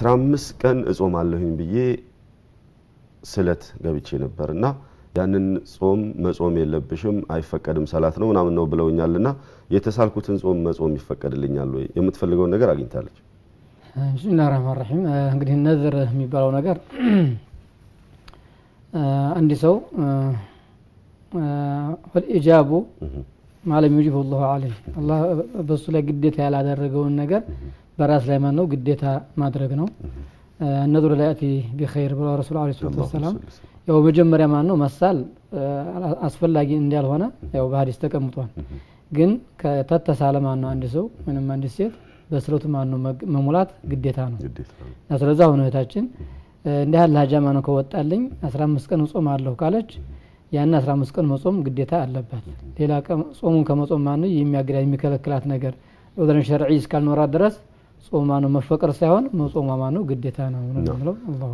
15 ቀን እጾማለሁኝ ብዬ ስለት ገብቼ ነበርና ያንን ጾም መጾም የለብሽም አይፈቀድም ሰላት ነው ምናምን ነው ብለውኛልና የተሳልኩትን ጾም መጾም ይፈቀድልኛል ወይ የምትፈልገው ነገር አግኝታለች ብስሚላሂ ረህማኒ ረሂም እንግዲህ ነዝር የሚባለው ነገር አንድ ሰው ወልኢጃቡ ማለም ይጅብ الله عليه الله በሱ ላይ ግዴታ ያላደረገውን ነገር በራስ ላይ ማነው ግዴታ ማድረግ ነው النذر لا ياتي بخير ብለው ረሱል አለይሂ ሰላም ያው መጀመሪያ ማነው መሳል አስፈላጊ እንዳልሆነ ያው በሐዲስ ተቀምጧል ግን ከተተሳለ ማነው አንድ ሰው ምንም አንድ ሴት በስለቱ ማነው መሙላት ግዴታ ነው ስለዚህ አሁን እህታችን እንደ ያለ ሀጃ ማነው ከወጣልኝ 15 ቀን ጾማለሁ ካለች ያን 15 ቀን መጾም ግዴታ አለባት ሌላ ጾሙን ከመጾም ማነው የሚከለክላት ነገር ወደን ሸርዒ እስካልኖራ ድረስ ጾም ማነው መፈቀር ሳይሆን መጾም ማነው ግዴታ ነው ነው